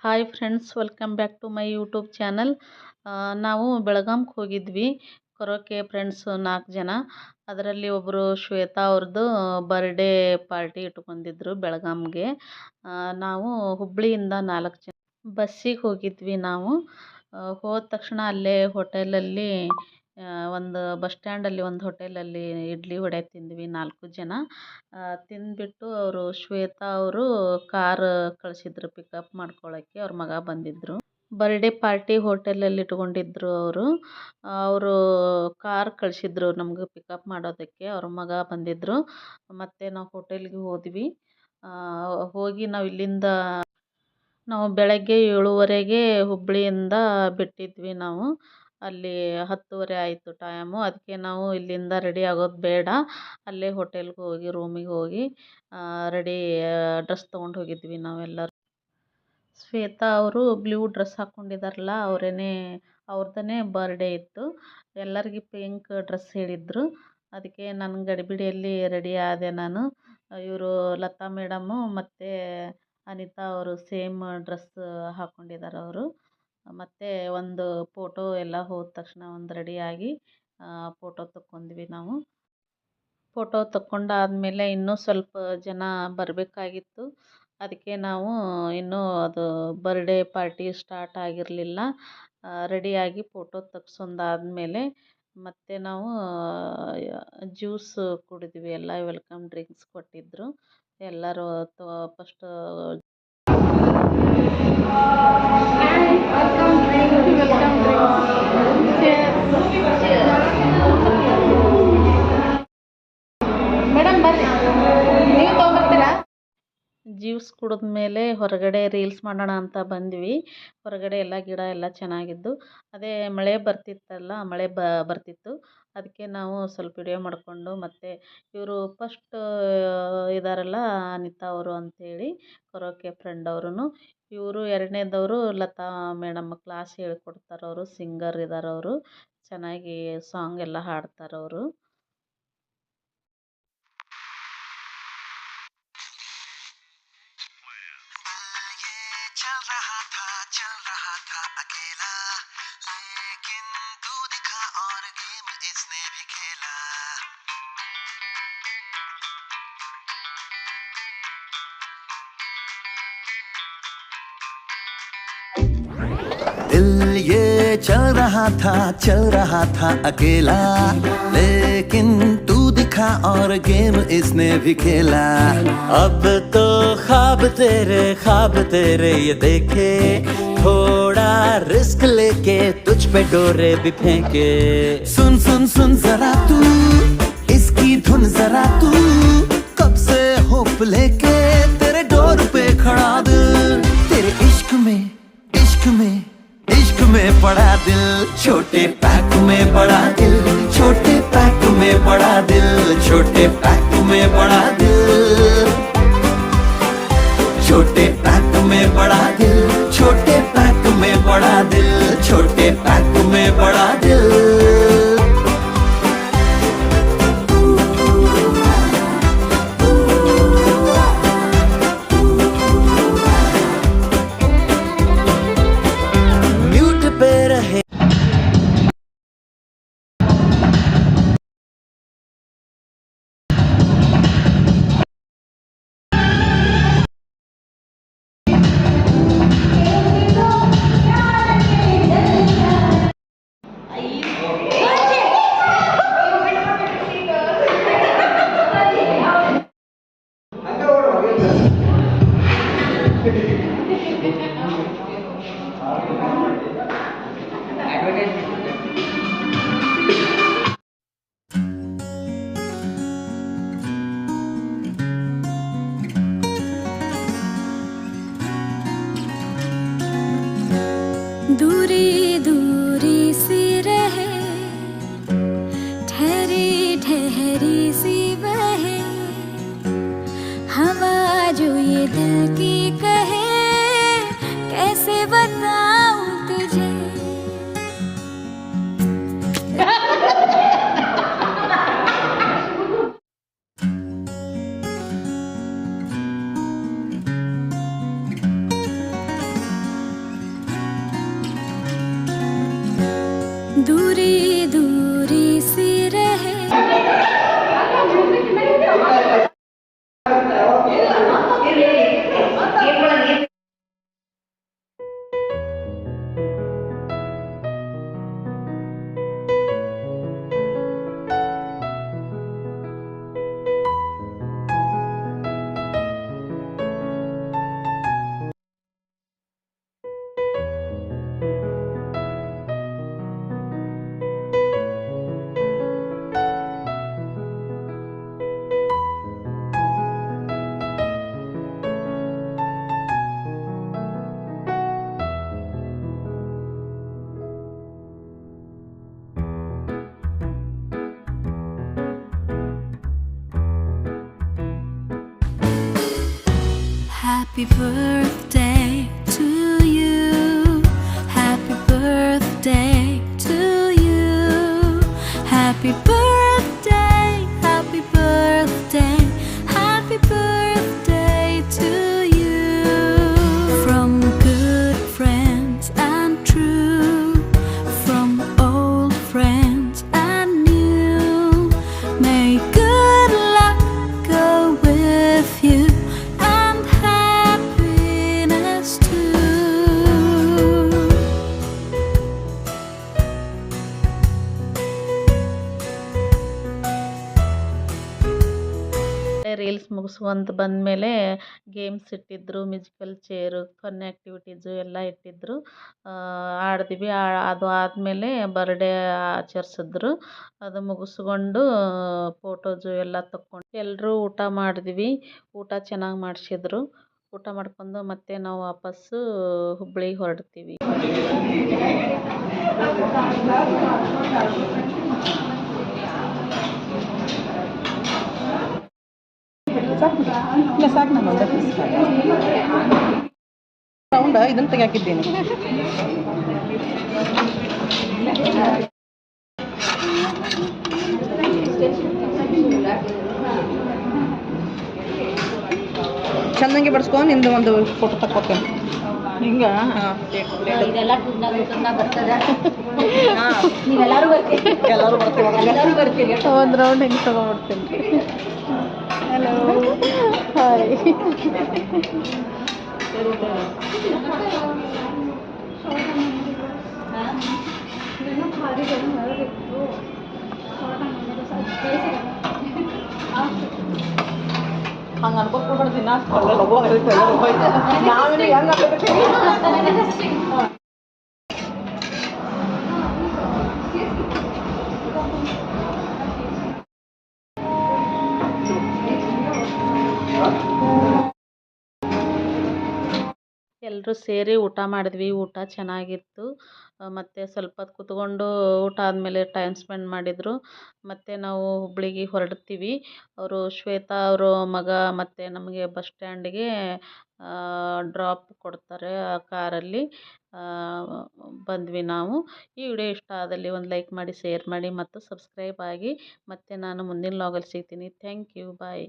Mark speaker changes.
Speaker 1: Hi friends, welcome back to my YouTube channel. ನಾವು ಬೆಳಗಾಂಗೆ ಹೋಗಿದ್ವಿ. ಕರೋಕೆ ಫ್ರೆಂಡ್ಸ್ 4 ಜನ. ಅದರಲ್ಲಿ ಒಬ್ಬರು ಶ್ವೇತಾ ಅವ್ರದ್ದು ಬರ್ಡೇ ಪಾರ್ಟಿ ಇಟ್ಕೊಂಡಿದ್ರು ಬೆಳಗಾಂಗೆ. ನಾವು ಹುಬ್ಬಳ್ಳಿಯಿಂದ 4 ಜನ ಬಸ್ಸಿಗೆ ಹೋಗಿದ್ವಿ ನಾವು. ಹೋದ ತಕ್ಷಣ ಅಲ್ಲೇ ಹೋಟೆಲಲ್ಲಿ ಒಂದು ಬಸ್ ಸ್ಟ್ಯಾಂಡಲ್ಲಿ ಒಂದು ಹೋಟೆಲಲ್ಲಿ ಇಡ್ಲಿ ವಡೆ ತಿಂದ್ವಿ 4 ಜನ. ತಿಂದ್ಬಿಟ್ಟು ಅವರು ಶ್ವೇತಾ ಅವರು ಕಾರ್ ಕಳಿಸಿದ್ರು ಪಿಕಪ್ ಮಾಡ್ಕೊಳ್ಳೋಕ್ಕೆ. ಅವ್ರ ಮಗ ಬಂದಿದ್ದರು. ಬರ್ಡೇ ಪಾರ್ಟಿ ಹೋಟೆಲಲ್ಲಿ ಇಟ್ಕೊಂಡಿದ್ರು ಅವರು. ಅವರು ಕಾರ್ ಕಳಿಸಿದ್ರು ನಮ್ಗೆ ಪಿಕಪ್ ಮಾಡೋದಕ್ಕೆ. ಅವ್ರ ಮಗ ಬಂದಿದ್ದರು. ಮತ್ತು ನಾವು ಹೋಟೆಲ್ಗೆ ಹೋದ್ವಿ. ಹೋಗಿ ನಾವು ಬೆಳಗ್ಗೆ 7:30ಗೆ ಹುಬ್ಬಳ್ಳಿಯಿಂದ ಬಿಟ್ಟಿದ್ವಿ ನಾವು. ಅಲ್ಲಿ 10:30 ಆಯಿತು ಟೈಮು. ಅದಕ್ಕೆ ನಾವು ಇಲ್ಲಿಂದ ರೆಡಿ ಆಗೋದು ಬೇಡ, ಅಲ್ಲೇ ಹೋಟೆಲ್ಗೆ ಹೋಗಿ ರೂಮಿಗೆ ಹೋಗಿ ರೆಡಿ ಡ್ರೆಸ್ ತೊಗೊಂಡು ಹೋಗಿದ್ವಿ ನಾವೆಲ್ಲರೂ. ಶ್ವೇತಾ ಅವರು ಬ್ಲೂ ಡ್ರೆಸ್ ಹಾಕ್ಕೊಂಡಿದ್ದಾರಲ್ಲ, ಅವ್ರದ್ದೇ ಬರ್ಡೇ ಇತ್ತು. ಎಲ್ಲರಿಗೆ ಪಿಂಕ್ ಡ್ರೆಸ್ ಹೇಳಿದ್ರು. ಅದಕ್ಕೆ ನನ್ನ ಗಡಿಬಿಡಿಯಲ್ಲಿ ರೆಡಿ ಆದೆ ನಾನು. ಇವರು ಲತಾ ಮೇಡಮ್ಮು ಮತ್ತು ಅನಿತಾ ಅವರು ಸೇಮ್ ಡ್ರೆಸ್ ಹಾಕ್ಕೊಂಡಿದ್ದಾರೆ ಅವರು. ಮತ್ತು ಒಂದು ಫೋಟೋ ಎಲ್ಲ ಹೋದ ತಕ್ಷಣ ಒಂದು ರೆಡಿಯಾಗಿ ಫೋಟೋ ತಕ್ಕೊಂಡ್ವಿ ನಾವು. ಫೋಟೋ ತಕ್ಕೊಂಡಾದಮೇಲೆ ಇನ್ನೂ ಸ್ವಲ್ಪ ಜನ ಬರಬೇಕಾಗಿತ್ತು. ಅದಕ್ಕೆ ನಾವು ಇನ್ನೂ ಅದು ಬರ್ಡೇ ಪಾರ್ಟಿ ಸ್ಟಾರ್ಟ್ ಆಗಿರಲಿಲ್ಲ. ರೆಡಿಯಾಗಿ ಫೋಟೋ ತೆಗ್ಸೊಂದಾದ್ಮೇಲೆ ಮತ್ತು ನಾವು ಜ್ಯೂಸ್ ಕುಡಿದ್ವಿ. ಎಲ್ಲ ವೆಲ್ಕಮ್ ಡ್ರಿಂಕ್ಸ್ ಕೊಟ್ಟಿದ್ದರು ಎಲ್ಲರೂ. ಫಸ್ಟ್ ಜ್ಯೂಸ್ ಕುಡಿದ್ಮೇಲೆ ಹೊರಗಡೆ ರೀಲ್ಸ್ ಮಾಡೋಣ ಅಂತ ಬಂದ್ವಿ. ಹೊರಗಡೆ ಎಲ್ಲ ಗಿಡ ಎಲ್ಲ ಚೆನ್ನಾಗಿದ್ದು. ಅದೇ ಮಳೆ ಬರ್ತಿತ್ತಲ್ಲ, ಮಳೆ ಬರ್ತಿತ್ತು. ಅದಕ್ಕೆ ನಾವು ಸ್ವಲ್ಪ ವಿಡಿಯೋ ಮಾಡಿಕೊಂಡು, ಮತ್ತು ಇವರು ಫಸ್ಟ್ ಇದ್ದಾರಲ್ಲ ಅನಿತಾ ಅವರು ಅಂಥೇಳಿ ಕರೋಕೆ ಫ್ರೆಂಡ್ ಅವರು. ಇವರು 2ನೇದವರು ಲತಾ ಮೇಡಮ್ ಕ್ಲಾಸ್ ಹೇಳ್ಕೊಡ್ತಾರವರು. ಸಿಂಗರ್ ಇದ್ದಾರವರು. ಚೆನ್ನಾಗಿ ಸಾಂಗ್ ಎಲ್ಲ ಹಾಡ್ತಾರವರು.
Speaker 2: दिल ये चल रहा था अकेला, लेकिन तू दिखा और गेम इसने भी खेला। अब तो ख्वाब तेरे ये देखे, थोड़ा रिस्क लेके तुझ पे डोरे भी फेंके। सुन सुन सुन जरा तू इसकी धुन, जरा तू कब से होप लेके तेरे डोर पे खड़ा दिल। तेरे इश्क में पड़ा दिल, छोटे पैक में बड़ा दिल, छोटे पैक में बड़ा दिल, छोटे पैक में बड़ा दिल, छोटे पैक में बड़ा दिल, छोटे पैक में बड़ा दिल, छोटे पैक में बड़ा दिल।
Speaker 3: दूरी दूरी सी रहे, ठहरी ठहरी सी बहे, हवा जो ये दिल की कहे, कैसे बताऊं तुझे। Happy birthday to you. Happy birthday to you. Happy birthday, happy birthday, happy birthday to you. From good friends and true, from old friends and new, may good luck go with you and happiness too.
Speaker 1: Reels ಮುಗಿಸ್ಕೊಂತ ಬಂದಮೇಲೆ games ಇಟ್ಟಿದ್ದರು, musical chair, fun activities ಎಲ್ಲ ಇಟ್ಟಿದ್ದರು. ಆಡಿದ್ವಿ. ಅದು ಆದಮೇಲೆ birthday ಆಚರಿಸಿದ್ರು. ಅದು ಮುಗಿಸ್ಕೊಂಡು ಫೋಟೋಸು ಎಲ್ಲ ತಕ್ಕೊಂಡು ಎಲ್ಲರೂ ಊಟ ಮಾಡಿದ್ವಿ. ಊಟ ಚೆನ್ನಾಗಿ ಮಾಡಿಸಿದ್ರು. ಊಟ ಮಾಡ್ಕೊಂಡು ಮತ್ತೆ ನಾವು ವಾಪಸ್ಸು ಹುಬ್ಳಿಗೆ ಹೊರಡ್ತೀವಿ.
Speaker 4: ಇಲ್ಲ ಸಾಕು, ನಾನು ಒಂದೇ ಪೀಸ್ ರೌಂಡ ಇದನ್ನು ತೆಗಿಯಾಕಿದ್ದೀನಿ. ಚೆನ್ನಾಗಿ ಬಡ್ಸ್ಕೊಂಡು ನಿಂದು ಒಂದು ಫೋಟೋ ತಕ್ಕೋತೇನೆ. ಹಿಂಗ
Speaker 5: ಇದೆಲ್ಲ ಬರ್ತದೆ. ನೀವೆಲ್ಲರೂ ಬರ್ತೀರಿ, ಎಲ್ಲರೂ ಬರ್ತೀರಿ.
Speaker 1: ಒಂದು ರೌಂಡ್ ಹಿಂಗೆ ತೊಗೊಂಡ್ಬಿಡ್ತೀನಿ. Hello, hi.
Speaker 4: ಹಂಗೆ ಅನ್ಕೊಟ್ಬಿಡ್ತೀನಿ. ನಾವೇನು ಹೆಂಗೆ
Speaker 1: ಎಲ್ಲರೂ ಸೇರಿ ಊಟ ಮಾಡಿದ್ವಿ. ಊಟ ಚೆನ್ನಾಗಿತ್ತು. ಮತ್ತು ಸ್ವಲ್ಪ ಹೊತ್ತು ಕೂತ್ಕೊಂಡು ಊಟ ಆದಮೇಲೆ ಟೈಮ್ ಸ್ಪೆಂಡ್ ಮಾಡಿದರು. ಮತ್ತು ನಾವು ಹುಬ್ಳಿಗೆ ಹೊರಡ್ತೀವಿ. ಅವರು ಶ್ವೇತಾ ಅವರು ಮಗ ಮತ್ತು ನಮಗೆ ಬಸ್ ಸ್ಟ್ಯಾಂಡಿಗೆ ಡ್ರಾಪ್ ಕೊಡ್ತಾರೆ ಆ ಕಾರಲ್ಲಿ. ಬಂದ್ವಿ ನಾವು. ಈ ವಿಡಿಯೋ ಇಷ್ಟ ಆದಲ್ಲಿ ಒಂದು ಲೈಕ್ ಮಾಡಿ, ಶೇರ್ ಮಾಡಿ ಮತ್ತು ಸಬ್ಸ್ಕ್ರೈಬ್ ಆಗಿ. ಮತ್ತು ನಾನು ಮುಂದಿನ ವ್ಲಾಗಲ್ಲಿ ಸಿಗ್ತೀನಿ. Thank you. ಬಾಯ್.